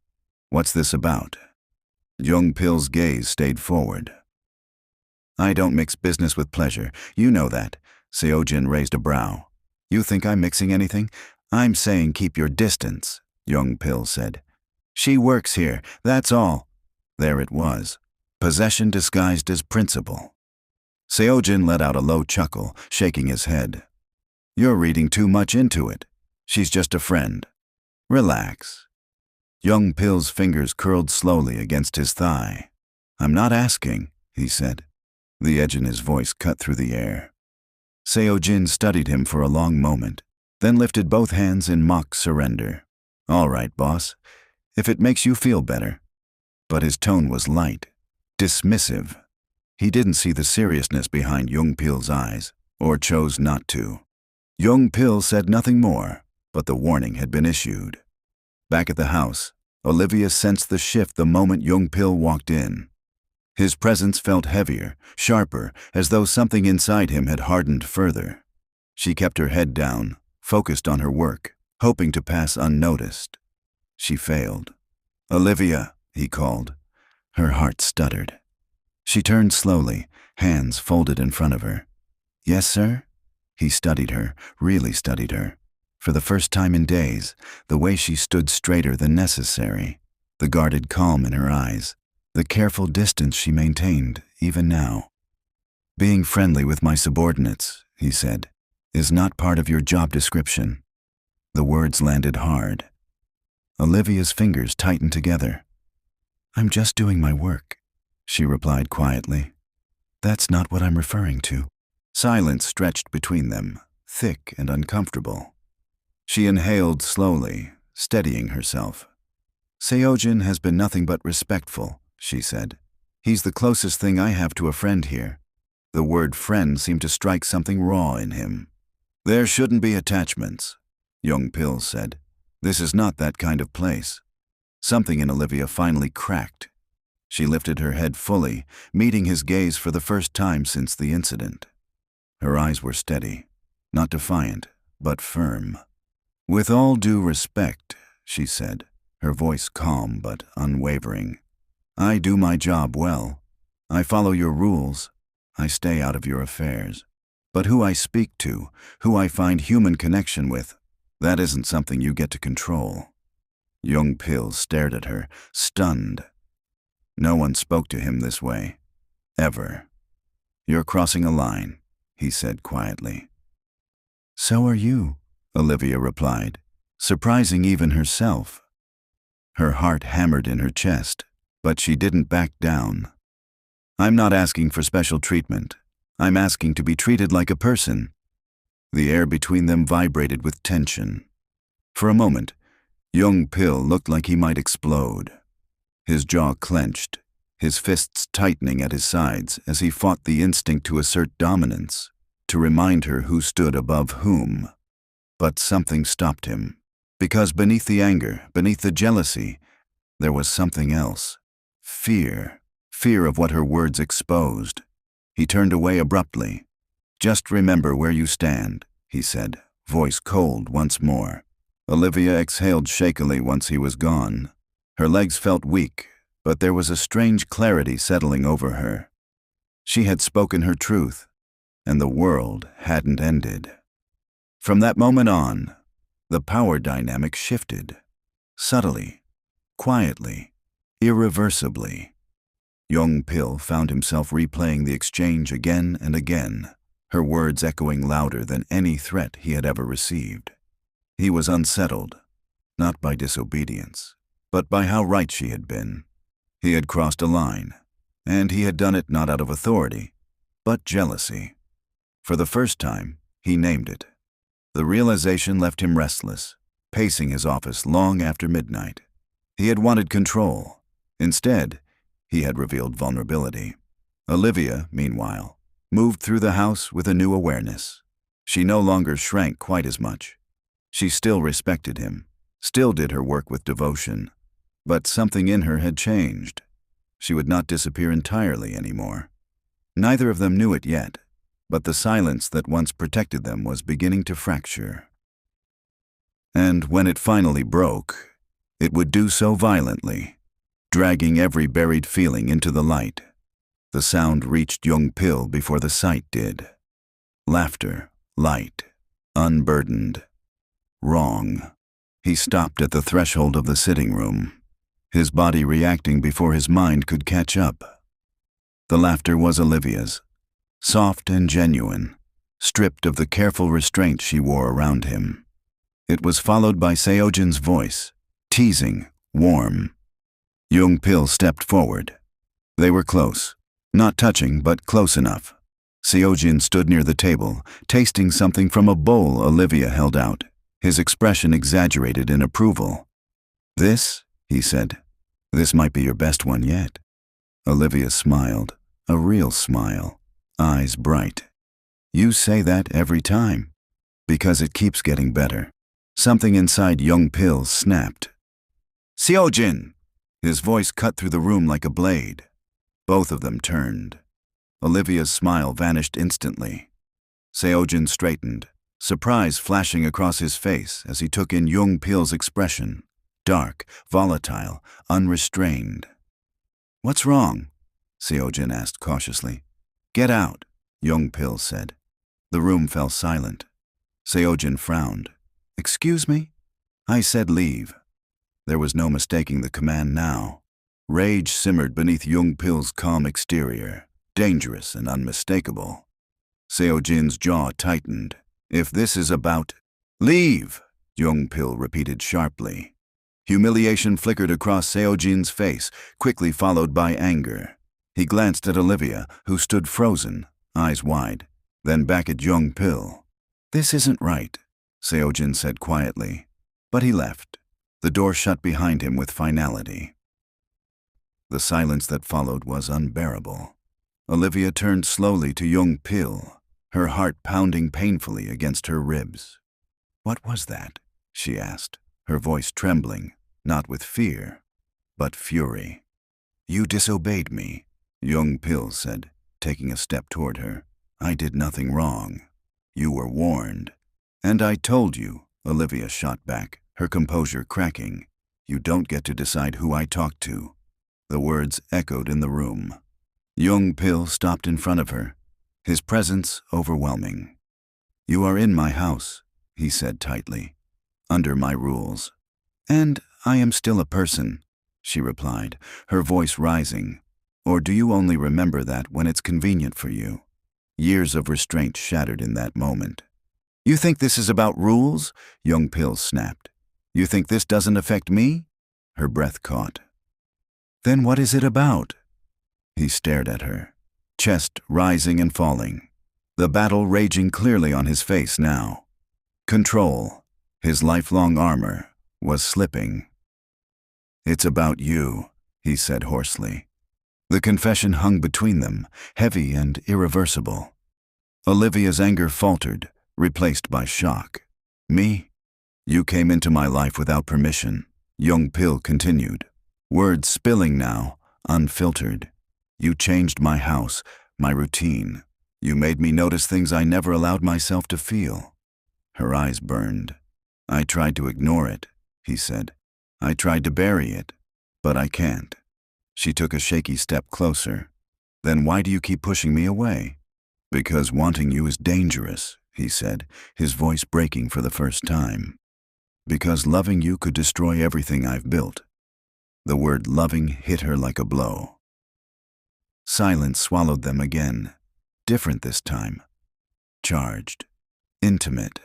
"What's this about?" Jung Pil's gaze stayed forward. "I don't mix business with pleasure. You know that." Seo-jin raised a brow. "You think I'm mixing anything?" "I'm saying keep your distance," Jung Pil said. "She works here, that's all." There it was. Possession disguised as principle. Seo-jin let out a low chuckle, shaking his head. "You're reading too much into it. She's just a friend. Relax." Jung Pil's fingers curled slowly against his thigh. "I'm not asking," he said. The edge in his voice cut through the air. Seo-jin studied him for a long moment, then lifted both hands in mock surrender. "All right, boss, if it makes you feel better." But his tone was light, dismissive. He didn't see the seriousness behind Jung Pil's eyes, or chose not to. Jung Pil said nothing more, but the warning had been issued. Back at the house, Olivia sensed the shift the moment Jung Pil walked in. His presence felt heavier, sharper, as though something inside him had hardened further. She kept her head down, focused on her work, hoping to pass unnoticed. She failed. "Olivia," he called. Her heart stuttered. She turned slowly, hands folded in front of her. "Yes, sir?" He studied her, really studied her. For the first time in days, the way she stood straighter than necessary, the guarded calm in her eyes, the careful distance she maintained, even now. "Being friendly with my subordinates," he said, "is not part of your job description." The words landed hard. Olivia's fingers tightened together. "I'm just doing my work," she replied quietly. "That's not what I'm referring to." Silence stretched between them, thick and uncomfortable. She inhaled slowly, steadying herself. "Seo-jin has been nothing but respectful," she said. "He's the closest thing I have to a friend here." The word friend seemed to strike something raw in him. "There shouldn't be attachments," Jung Pil said. "This is not that kind of place." Something in Olivia finally cracked. She lifted her head fully, meeting his gaze for the first time since the incident. Her eyes were steady, not defiant, but firm. "With all due respect," she said, her voice calm but unwavering. "I do my job well. I follow your rules. I stay out of your affairs. But who I speak to, who I find human connection with, that isn't something you get to control." Jung Pil stared at her, stunned. No one spoke to him this way. Ever. "You're crossing a line," he said quietly. "So are you," Olivia replied, surprising even herself. Her heart hammered in her chest, but she didn't back down. "I'm not asking for special treatment. I'm asking to be treated like a person." The air between them vibrated with tension. For a moment, Jung Pil looked like he might explode. His jaw clenched, his fists tightening at his sides as he fought the instinct to assert dominance, to remind her who stood above whom. But something stopped him, because beneath the anger, beneath the jealousy, there was something else. Fear. Fear of what her words exposed. He turned away abruptly. "Just remember where you stand," he said, voice cold once more. Olivia exhaled shakily once he was gone. Her legs felt weak, but there was a strange clarity settling over her. She had spoken her truth, and the world hadn't ended. From that moment on, the power dynamic shifted. Subtly, quietly, irreversibly. Jung Pil found himself replaying the exchange again and again, her words echoing louder than any threat he had ever received. He was unsettled, not by disobedience, but by how right she had been. He had crossed a line, and he had done it not out of authority, but jealousy. For the first time, he named it. The realization left him restless, pacing his office long after midnight. He had wanted control. Instead, he had revealed vulnerability. Olivia, meanwhile, moved through the house with a new awareness. She no longer shrank quite as much. She still respected him, still did her work with devotion, but something in her had changed. She would not disappear entirely anymore. Neither of them knew it yet, but the silence that once protected them was beginning to fracture. And when it finally broke, it would do so violently, dragging every buried feeling into the light. The sound reached Jung Pil before the sight did. Laughter, light, unburdened. Wrong. He stopped at the threshold of the sitting room, his body reacting before his mind could catch up. The laughter was Olivia's, soft and genuine, stripped of the careful restraint she wore around him. It was followed by Seojin's voice, teasing, warm. Jung Pil stepped forward. They were close, not touching, but close enough. Seojin stood near the table, tasting something from a bowl Olivia held out, his expression exaggerated in approval. "This," he said, "this might be your best one yet." Olivia smiled, a real smile, eyes bright. "You say that every time." "Because it keeps getting better." Something inside Jung Pil snapped. "Seojin!" His voice cut through the room like a blade. Both of them turned. Olivia's smile vanished instantly. Seojin straightened, surprise flashing across his face as he took in Jung Pil's expression, dark, volatile, unrestrained. "What's wrong?" Seojin asked cautiously. "Get out," Jung Pil said. The room fell silent. Seojin frowned. "Excuse me?" "I said leave." There was no mistaking the command now. Rage simmered beneath Jung Pil's calm exterior, dangerous and unmistakable. Seojin's jaw tightened. "If this is about—" "Leave!" Jung Pil repeated sharply. Humiliation flickered across Seojin's face, quickly followed by anger. He glanced at Olivia, who stood frozen, eyes wide, then back at Jung Pil. "This isn't right," Seojin said quietly. But he left. The door shut behind him with finality. The silence that followed was unbearable. Olivia turned slowly to Jung Pil, her heart pounding painfully against her ribs. "What was that?" she asked, her voice trembling, not with fear, but fury. "You disobeyed me," Jung Pil said, taking a step toward her. "I did nothing wrong. You were warned." "And I told you," Olivia shot back, her composure cracking. "You don't get to decide who I talk to." The words echoed in the room. Jung Pil stopped in front of her, his presence overwhelming. "You are in my house," he said tightly, "under my rules. And I am still a person, she replied, her voice rising. Or do you only remember that when it's convenient for you? Years of restraint shattered in that moment. You think this is about rules? Jung Pil snapped. You think this doesn't affect me? Her breath caught. Then what is it about? He stared at her, chest rising and falling, the battle raging clearly on his face now. Control, his lifelong armor, was slipping. It's about you, he said hoarsely. The confession hung between them, heavy and irreversible. Olivia's anger faltered, replaced by shock. Me? You came into my life without permission, Jung Pil continued, words spilling now, unfiltered. You changed my house, my routine. You made me notice things I never allowed myself to feel. Her eyes burned. I tried to ignore it, he said. I tried to bury it, but I can't. She took a shaky step closer. Then why do you keep pushing me away? Because wanting you is dangerous, he said, his voice breaking for the first time. Because loving you could destroy everything I've built. The word loving hit her like a blow. Silence swallowed them again, different this time. Charged. Intimate.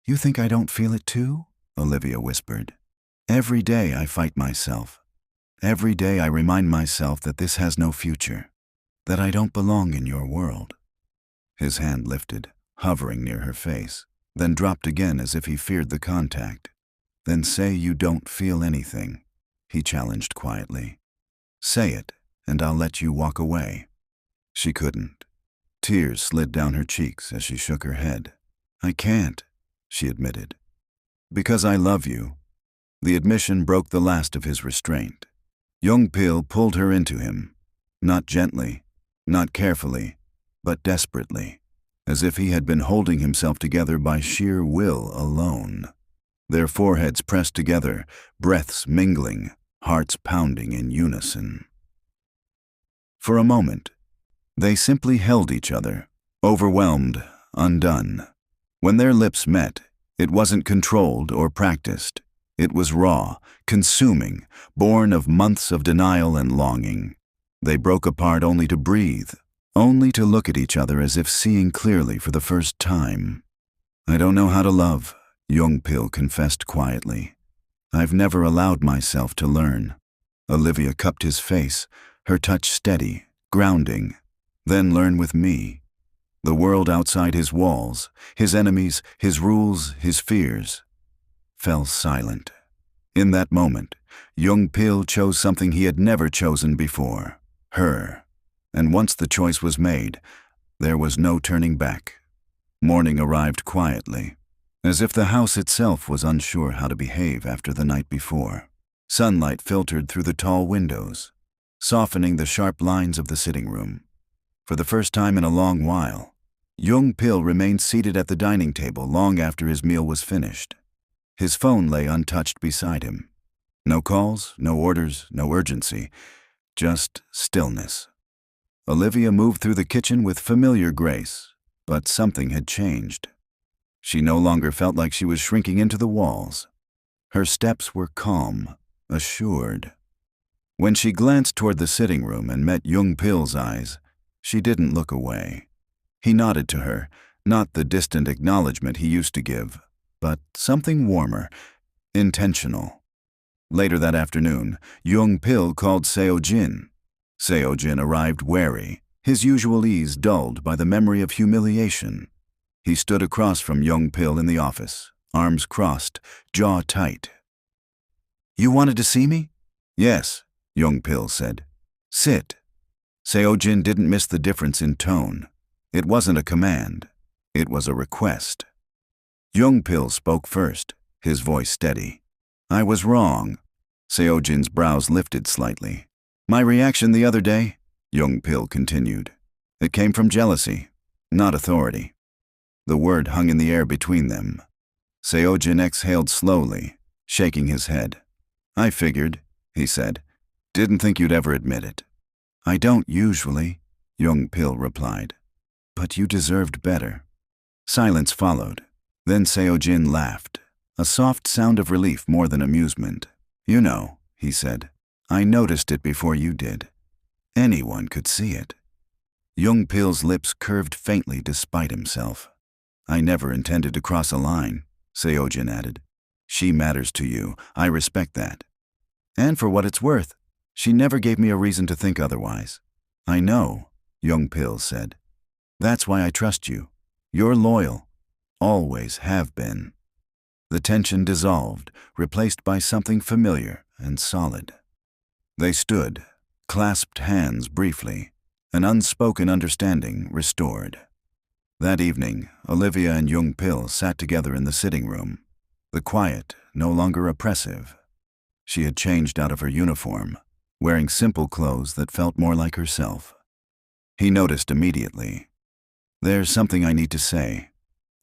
You think I don't feel it too? Olivia whispered. Every day I fight myself. Every day I remind myself that this has no future, that I don't belong in your world. His hand lifted, hovering near her face, then dropped again as if he feared the contact. Then say you don't feel anything, he challenged quietly. Say it, and I'll let you walk away. She couldn't. Tears slid down her cheeks as she shook her head. I can't, she admitted. Because I love you. The admission broke the last of his restraint. Jung Pil pulled her into him, not gently, not carefully, but desperately, as if he had been holding himself together by sheer will alone. Their foreheads pressed together, breaths mingling, hearts pounding in unison. For a moment, they simply held each other, overwhelmed, undone. When their lips met, it wasn't controlled or practiced. It was raw, consuming, born of months of denial and longing. They broke apart only to breathe, only to look at each other as if seeing clearly for the first time. I don't know how to love, Jung Pil confessed quietly. I've never allowed myself to learn. Olivia cupped his face, her touch steady, grounding. Then learn with me. The world outside his walls, his enemies, his rules, his fears, fell silent. In that moment, Jung Pil chose something he had never chosen before, her. And once the choice was made, there was no turning back. Morning arrived quietly, as if the house itself was unsure how to behave after the night before. Sunlight filtered through the tall windows, softening the sharp lines of the sitting room. For the first time in a long while, Jung Pil remained seated at the dining table long after his meal was finished. His phone lay untouched beside him. No calls, no orders, no urgency, just stillness. Olivia moved through the kitchen with familiar grace, but something had changed. She no longer felt like she was shrinking into the walls. Her steps were calm, assured. When she glanced toward the sitting room and met Jung Pil's eyes, she didn't look away. He nodded to her, not the distant acknowledgement he used to give, but something warmer, intentional. Later that afternoon, Jung Pil called Seo Jin. Seo Jin arrived wary, his usual ease dulled by the memory of humiliation. He stood across from Jung Pil in the office, arms crossed, jaw tight. You wanted to see me? Yes, Jung Pil said. Sit. Seo Jin didn't miss the difference in tone. It wasn't a command. It was a request. Jung Pil spoke first, his voice steady. I was wrong. Seo Jin's brows lifted slightly. My reaction the other day, Jung Pil continued. It came from jealousy, not authority. The word hung in the air between them. Seo Jin exhaled slowly, shaking his head. I figured, he said. Didn't think you'd ever admit it. I don't usually, Jung Pil replied. But you deserved better. Silence followed. Then Seo Jin laughed, a soft sound of relief more than amusement. "You know," he said, "I noticed it before you did. Anyone could see it." Jung Pil's lips curved faintly despite himself. "I never intended to cross a line," Seojin added. "She matters to you. I respect that. And for what it's worth, she never gave me a reason to think otherwise." "I know," Jung Pil said. "That's why I trust you. You're loyal. Always have been." The tension dissolved, replaced by something familiar and solid. They stood, clasped hands briefly, an unspoken understanding restored. That evening, Olivia and Jung Pil sat together in the sitting room, the quiet no longer oppressive. She had changed out of her uniform, wearing simple clothes that felt more like herself. He noticed immediately. "There's something I need to say,"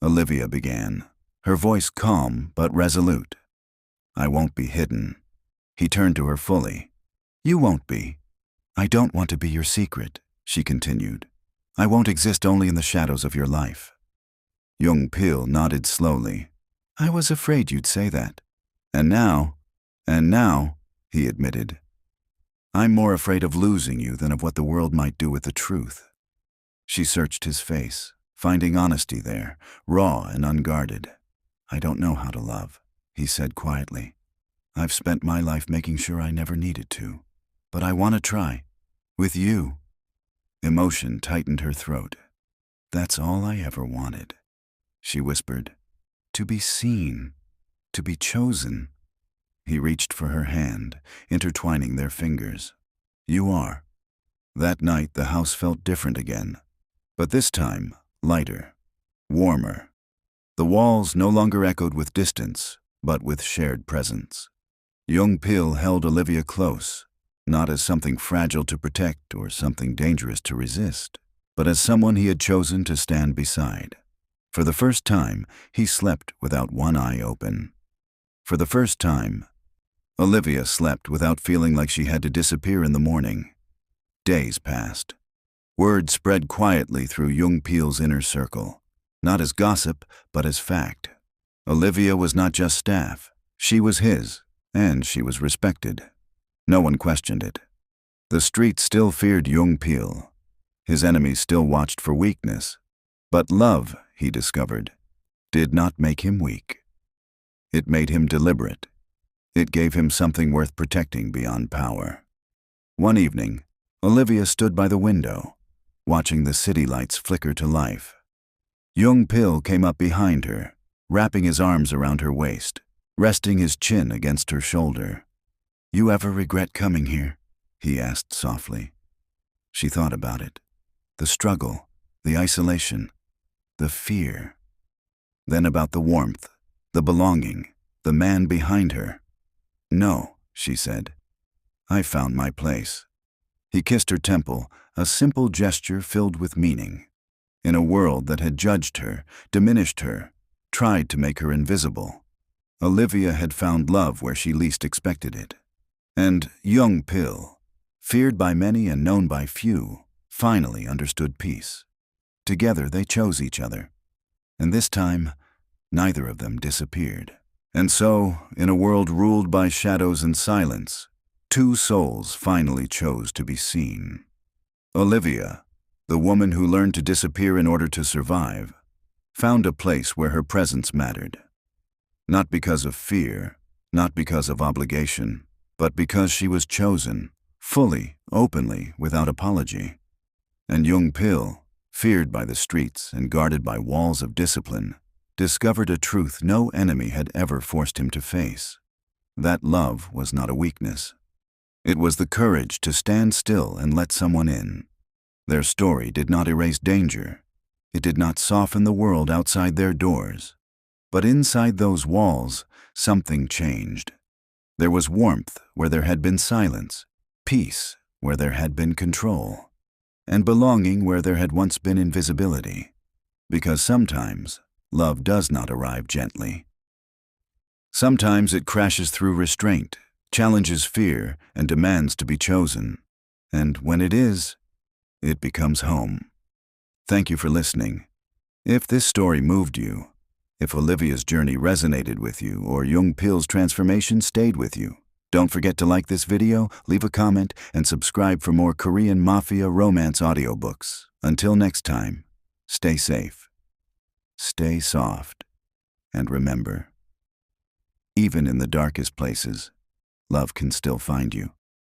Olivia began, her voice calm but resolute. "I won't be hidden." He turned to her fully. "You won't be. I don't want to be your secret," she continued. "I won't exist only in the shadows of your life." Jung Pil nodded slowly. "I was afraid you'd say that. And now, he admitted, I'm more afraid of losing you than of what the world might do with the truth." She searched his face, finding honesty there, raw and unguarded. "I don't know how to love," he said quietly. "I've spent my life making sure I never needed to. But I want to try. With you." Emotion tightened her throat. "That's all I ever wanted," she whispered. "To be seen, to be chosen." He reached for her hand, intertwining their fingers. "You are." That night the house felt different again, but this time lighter, warmer. The walls no longer echoed with distance, but with shared presence. Jung Pil held Olivia close, not as something fragile to protect or something dangerous to resist, but as someone he had chosen to stand beside. For the first time, he slept without one eye open. For the first time, Olivia slept without feeling like she had to disappear in the morning. Days passed. Word spread quietly through Jung Pil's inner circle, not as gossip, but as fact. Olivia was not just staff. She was his, and she was respected. No one questioned it. The streets still feared Jung Pil. His enemies still watched for weakness. But love, he discovered, did not make him weak. It made him deliberate. It gave him something worth protecting beyond power. One evening, Olivia stood by the window, watching the city lights flicker to life. Jung Pil came up behind her, wrapping his arms around her waist, resting his chin against her shoulder. "You ever regret coming here?" he asked softly. She thought about it. The struggle, the isolation, the fear. Then about the warmth, the belonging, the man behind her. "No," she said. "I found my place." He kissed her temple, a simple gesture filled with meaning. In a world that had judged her, diminished her, tried to make her invisible, Olivia had found love where she least expected it. And Jung Pil, feared by many and known by few, finally understood peace. Together they chose each other. And this time, neither of them disappeared. And so, in a world ruled by shadows and silence, two souls finally chose to be seen. Olivia, the woman who learned to disappear in order to survive, found a place where her presence mattered. Not because of fear, not because of obligation, but because she was chosen, fully, openly, without apology. And Jung Pil, feared by the streets and guarded by walls of discipline, discovered a truth no enemy had ever forced him to face. That love was not a weakness. It was the courage to stand still and let someone in. Their story did not erase danger. It did not soften the world outside their doors. But inside those walls, something changed. There was warmth where there had been silence, peace where there had been control, and belonging where there had once been invisibility. Because sometimes, love does not arrive gently. Sometimes it crashes through restraint, challenges fear, and demands to be chosen. And when it is, it becomes home. Thank you for listening. If this story moved you, if Olivia's journey resonated with you or Jung Pil's transformation stayed with you, Don't forget to like this video, leave a comment, and subscribe for more Korean Mafia romance audiobooks. Until next time, stay safe, stay soft, and remember, even in the darkest places, love can still find you.